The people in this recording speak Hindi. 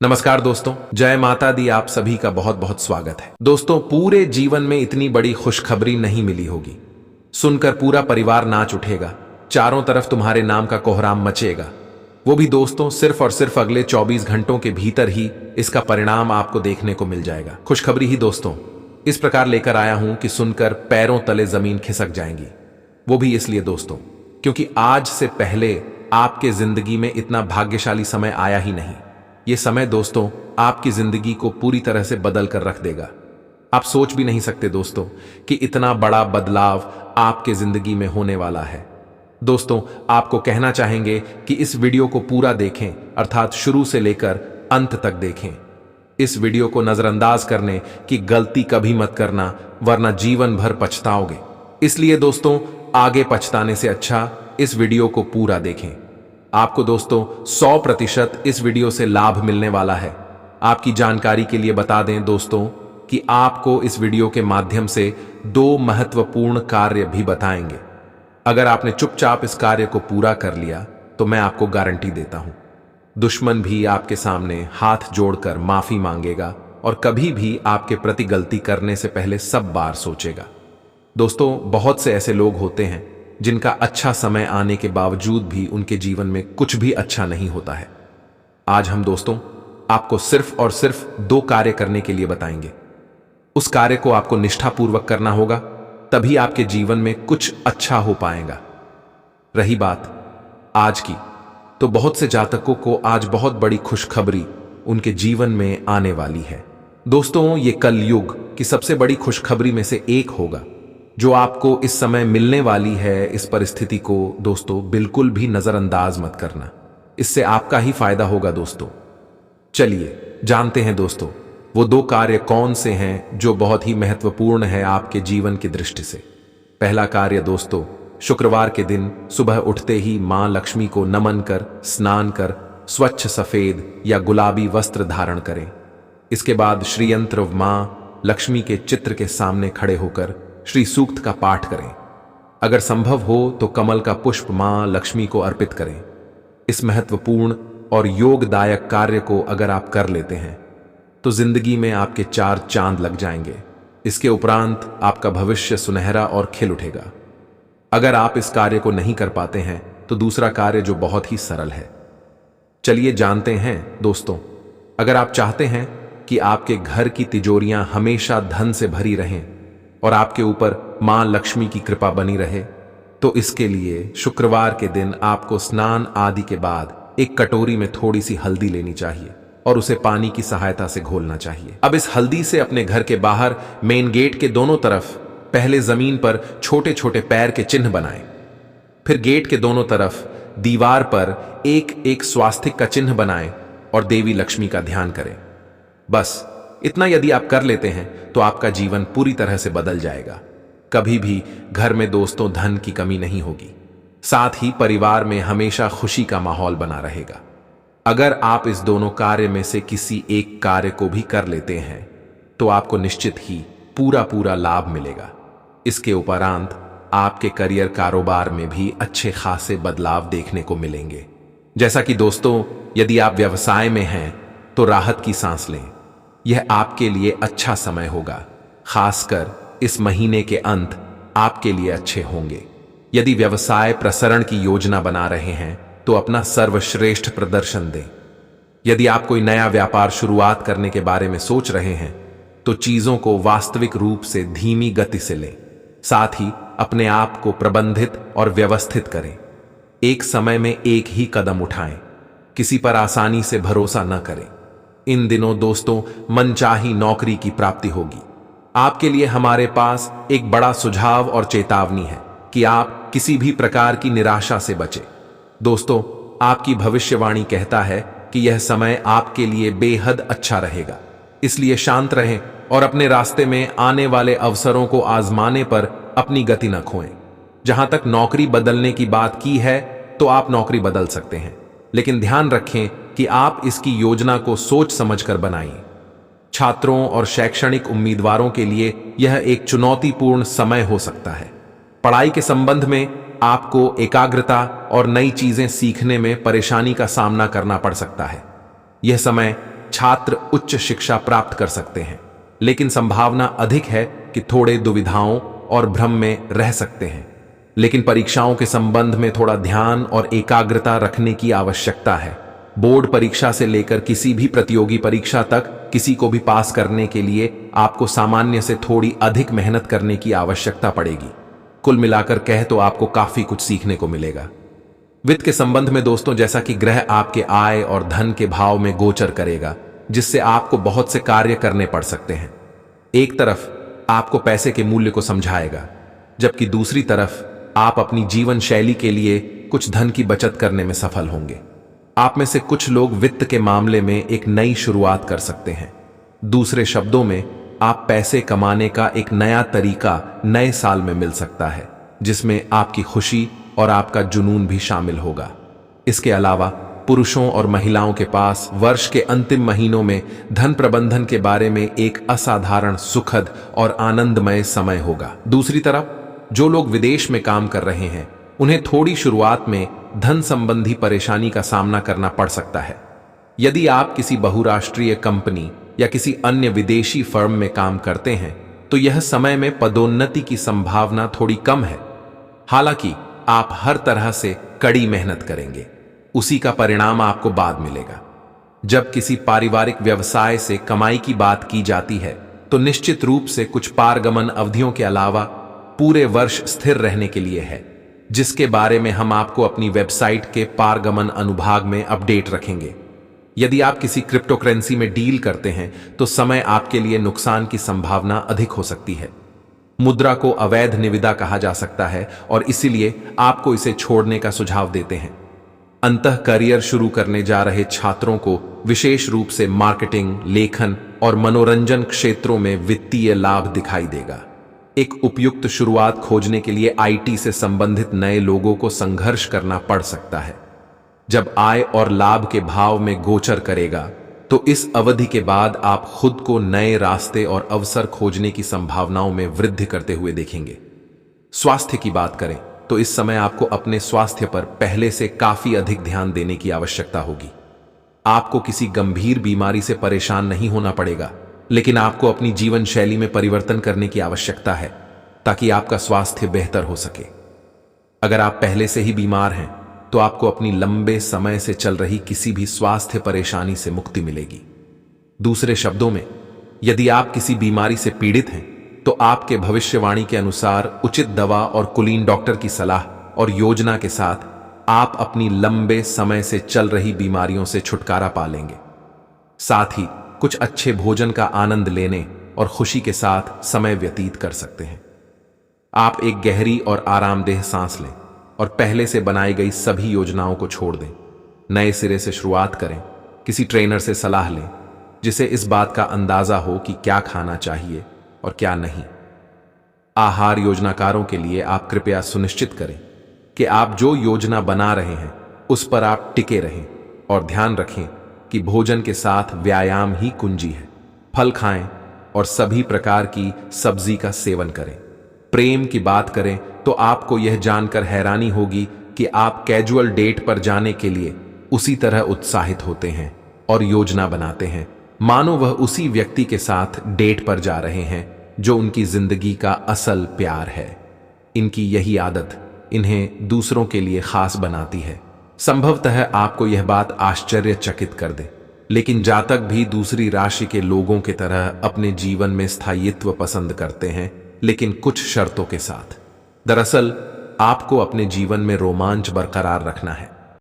नमस्कार दोस्तों, जय माता दी। आप सभी का बहुत बहुत स्वागत है। दोस्तों, पूरे जीवन में इतनी बड़ी खुशखबरी नहीं मिली होगी। सुनकर पूरा परिवार नाच उठेगा, चारों तरफ तुम्हारे नाम का कोहराम मचेगा। वो भी दोस्तों सिर्फ और सिर्फ अगले 24 घंटों के भीतर ही इसका परिणाम आपको देखने को मिल जाएगा। खुशखबरी ही दोस्तों इस प्रकार लेकर आया हूं कि सुनकर पैरों तले जमीन खिसक जाएंगी। वो भी इसलिए दोस्तों क्योंकि आज से पहले आपके जिंदगी में इतना भाग्यशाली समय आया ही नहीं। ये समय दोस्तों आपकी जिंदगी को पूरी तरह से बदल कर रख देगा। आप सोच भी नहीं सकते दोस्तों कि इतना बड़ा बदलाव आपके जिंदगी में होने वाला है। दोस्तों, आपको कहना चाहेंगे कि इस वीडियो को पूरा देखें, अर्थात शुरू से लेकर अंत तक देखें। इस वीडियो को नजरअंदाज करने की गलती कभी मत करना, वरना जीवन भर पछताओगे। इसलिए दोस्तों आगे पछताने से अच्छा इस वीडियो को पूरा देखें। आपको दोस्तों 100% इस वीडियो से लाभ मिलने वाला है। आपकी जानकारी के लिए बता दें दोस्तों कि आपको इस वीडियो के माध्यम से 2 महत्वपूर्ण कार्य भी बताएंगे। अगर आपने चुपचाप इस कार्य को पूरा कर लिया तो मैं आपको गारंटी देता हूं, दुश्मन भी आपके सामने हाथ जोड़कर माफी मांगेगा और कभी भी आपके प्रति गलती करने से पहले सब बार सोचेगा। दोस्तों, बहुत से ऐसे लोग होते हैं जिनका अच्छा समय आने के बावजूद भी उनके जीवन में कुछ भी अच्छा नहीं होता है। आज हम दोस्तों आपको सिर्फ और सिर्फ 2 कार्य करने के लिए बताएंगे। उस कार्य को आपको निष्ठापूर्वक करना होगा, तभी आपके जीवन में कुछ अच्छा हो पाएगा। रही बात आज की, तो बहुत से जातकों को आज बहुत बड़ी खुशखबरी उनके जीवन में आने वाली है। दोस्तों, ये कलयुग की सबसे बड़ी खुशखबरी में से एक होगा जो आपको इस समय मिलने वाली है। इस परिस्थिति को दोस्तों बिल्कुल भी नजरअंदाज मत करना, इससे आपका ही फायदा होगा। दोस्तों चलिए जानते हैं दोस्तों वो 2 कार्य कौन से हैं जो बहुत ही महत्वपूर्ण है आपके जीवन की दृष्टि से। पहला कार्य दोस्तों, शुक्रवार के दिन सुबह उठते ही मां लक्ष्मी को नमन कर स्नान कर स्वच्छ सफेद या गुलाबी वस्त्र धारण करें। इसके बाद श्री यंत्र मां लक्ष्मी के चित्र के सामने खड़े होकर श्री सूक्त का पाठ करें। अगर संभव हो तो कमल का पुष्प मां लक्ष्मी को अर्पित करें। इस महत्वपूर्ण और योगदायक कार्य को अगर आप कर लेते हैं तो जिंदगी में आपके 4 चांद लग जाएंगे। इसके उपरांत आपका भविष्य सुनहरा और खिल उठेगा। अगर आप इस कार्य को नहीं कर पाते हैं तो दूसरा कार्य जो बहुत ही सरल है, चलिए जानते हैं दोस्तों। अगर आप चाहते हैं कि आपके घर की तिजोरियां हमेशा धन से भरी रहें और आपके ऊपर मां लक्ष्मी की कृपा बनी रहे, तो इसके लिए शुक्रवार के दिन आपको स्नान आदि के बाद एक कटोरी में थोड़ी सी हल्दी लेनी चाहिए और उसे पानी की सहायता से घोलना चाहिए। अब इस हल्दी से अपने घर के बाहर मेन गेट के दोनों तरफ पहले जमीन पर छोटे छोटे पैर के चिन्ह बनाएं। फिर गेट के दोनों तरफ दीवार पर एक एक स्वास्तिक का चिन्ह बनाएं और देवी लक्ष्मी का ध्यान करें। बस इतना यदि आप कर लेते हैं तो आपका जीवन पूरी तरह से बदल जाएगा। कभी भी घर में दोस्तों धन की कमी नहीं होगी, साथ ही परिवार में हमेशा खुशी का माहौल बना रहेगा। अगर आप इस दोनों कार्य में से किसी एक कार्य को भी कर लेते हैं तो आपको निश्चित ही पूरा लाभ मिलेगा। इसके उपरांत आपके करियर कारोबार में भी अच्छे खासे बदलाव देखने को मिलेंगे। जैसा कि दोस्तों यदि आप व्यवसाय में हैं तो राहत की सांस लें। यह आपके लिए अच्छा समय होगा, खासकर इस महीने के अंत आपके लिए अच्छे होंगे। यदि व्यवसाय प्रसरण की योजना बना रहे हैं तो अपना सर्वश्रेष्ठ प्रदर्शन दें। यदि आप कोई नया व्यापार शुरुआत करने के बारे में सोच रहे हैं तो चीजों को वास्तविक रूप से धीमी गति से लें, साथ ही अपने आप को प्रबंधित और व्यवस्थित करें। एक समय में एक ही कदम उठाएं, किसी पर आसानी से भरोसा न करें। इन दिनों दोस्तों मनचाही नौकरी की प्राप्ति होगी। आपके लिए हमारे पास एक बड़ा सुझाव और चेतावनी है कि आप किसी भी प्रकार की निराशा से बचें। दोस्तों, आपकी भविष्यवाणी कहता है कि यह समय आपके लिए बेहद अच्छा रहेगा, इसलिए शांत रहें और अपने रास्ते में आने वाले अवसरों को आजमाने पर अपनी गति न खोएं। जहां तक नौकरी बदलने की बात की है तो आप नौकरी बदल सकते हैं, लेकिन ध्यान रखें कि आप इसकी योजना को सोच समझकर बनाइए। छात्रों और शैक्षणिक उम्मीदवारों के लिए यह एक चुनौतीपूर्ण समय हो सकता है। पढ़ाई के संबंध में आपको एकाग्रता और नई चीजें सीखने में परेशानी का सामना करना पड़ सकता है। यह समय छात्र उच्च शिक्षा प्राप्त कर सकते हैं, लेकिन संभावना अधिक है कि थोड़े दुविधाओं और भ्रम में रह सकते हैं। लेकिन परीक्षाओं के संबंध में थोड़ा ध्यान और एकाग्रता रखने की आवश्यकता है। बोर्ड परीक्षा से लेकर किसी भी प्रतियोगी परीक्षा तक किसी को भी पास करने के लिए आपको सामान्य से थोड़ी अधिक मेहनत करने की आवश्यकता पड़ेगी। कुल मिलाकर कह तो आपको काफी कुछ सीखने को मिलेगा। वित्त के संबंध में दोस्तों, जैसा कि ग्रह आपके आय और धन के भाव में गोचर करेगा, जिससे आपको बहुत से कार्य करने पड़ सकते हैं। एक तरफ आपको पैसे के मूल्य को समझाएगा, जबकि दूसरी तरफ आप अपनी जीवन शैली के लिए कुछ धन की बचत करने में सफल होंगे। आप में से कुछ लोग वित्त के मामले में एक नई शुरुआत कर सकते हैं। दूसरे शब्दों में, आप पैसे कमाने का एक नया तरीका नए साल में मिल सकता है, जिसमें आपकी खुशी और आपका जुनून भी शामिल होगा। इसके अलावा पुरुषों और महिलाओं के पास वर्ष के अंतिम महीनों में धन प्रबंधन के बारे में एक असाधारण, सुखद और आनंदमय समय होगा। दूसरी तरफ जो लोग विदेश में काम कर रहे हैं, उन्हें थोड़ी शुरुआत में धन संबंधी परेशानी का सामना करना पड़ सकता है। यदि आप किसी बहुराष्ट्रीय कंपनी या किसी अन्य विदेशी फर्म में काम करते हैं, तो यह समय में पदोन्नति की संभावना थोड़ी कम है। हालांकि आप हर तरह से कड़ी मेहनत करेंगे, उसी का परिणाम आपको बाद मिलेगा। जब किसी पारिवारिक व्यवसाय से कमाई की बात की जाती है, तो निश्चित रूप से कुछ पारगमन अवधियों के अलावा पूरे वर्ष स्थिर रहने के लिए है, जिसके बारे में हम आपको अपनी वेबसाइट के पारगमन अनुभाग में अपडेट रखेंगे। यदि आप किसी क्रिप्टो करेंसी में डील करते हैं, तो समय आपके लिए नुकसान की संभावना अधिक हो सकती है। मुद्रा को अवैध निविदा कहा जा सकता है और इसीलिए आपको इसे छोड़ने का सुझाव देते हैं। अंतः करियर शुरू करने जा रहे छात्रों को विशेष रूप से मार्केटिंग, लेखन और मनोरंजन क्षेत्रों में वित्तीय लाभ दिखाई देगा। एक उपयुक्त शुरुआत खोजने के लिए आईटी से संबंधित नए लोगों को संघर्ष करना पड़ सकता है। जब आय और लाभ के भाव में गोचर करेगा, तो इस अवधि के बाद आप खुद को नए रास्ते और अवसर खोजने की संभावनाओं में वृद्धि करते हुए देखेंगे। स्वास्थ्य की बात करें तो इस समय आपको अपने स्वास्थ्य पर पहले से काफी अधिक ध्यान देने की आवश्यकता होगी। आपको किसी गंभीर बीमारी से परेशान नहीं होना पड़ेगा, लेकिन आपको अपनी जीवन शैली में परिवर्तन करने की आवश्यकता है ताकि आपका स्वास्थ्य बेहतर हो सके। अगर आप पहले से ही बीमार हैं, तो आपको अपनी लंबे समय से चल रही किसी भी स्वास्थ्य परेशानी से मुक्ति मिलेगी। दूसरे शब्दों में, यदि आप किसी बीमारी से पीड़ित हैं, तो आपके भविष्यवाणी के अनुसार उचित दवा और कुलीन डॉक्टर की सलाह और योजना के साथ आप अपनी लंबे समय से चल रही बीमारियों से छुटकारा पा लेंगे। साथ ही कुछ अच्छे भोजन का आनंद लेने और खुशी के साथ समय व्यतीत कर सकते हैं। आप एक गहरी और आरामदेह सांस लें और पहले से बनाई गई सभी योजनाओं को छोड़ दें। नए सिरे से शुरुआत करें। किसी ट्रेनर से सलाह लें, जिसे इस बात का अंदाजा हो कि क्या खाना चाहिए और क्या नहीं। आहार योजनाकारों के लिए आप कृपया सुनिश्चित करें कि आप जो योजना बना रहे हैं, उस पर आप टिके रहें और ध्यान रखें कि भोजन के साथ व्यायाम ही कुंजी है। फल खाएं और सभी प्रकार की सब्जी का सेवन करें। प्रेम की बात करें तो आपको यह जानकर हैरानी होगी कि आप कैजुअल डेट पर जाने के लिए उसी तरह उत्साहित होते हैं और योजना बनाते हैं मानो वह उसी व्यक्ति के साथ डेट पर जा रहे हैं जो उनकी जिंदगी का असल प्यार है। इनकी यही आदत इन्हें दूसरों के लिए खास बनाती है। संभवतः आपको यह बात आश्चर्यचकित कर दे, लेकिन जातक भी दूसरी राशि के लोगों की तरह अपने जीवन में स्थायित्व पसंद करते हैं, लेकिन कुछ शर्तों के साथ। दरअसल आपको अपने जीवन में रोमांच बरकरार रखना है।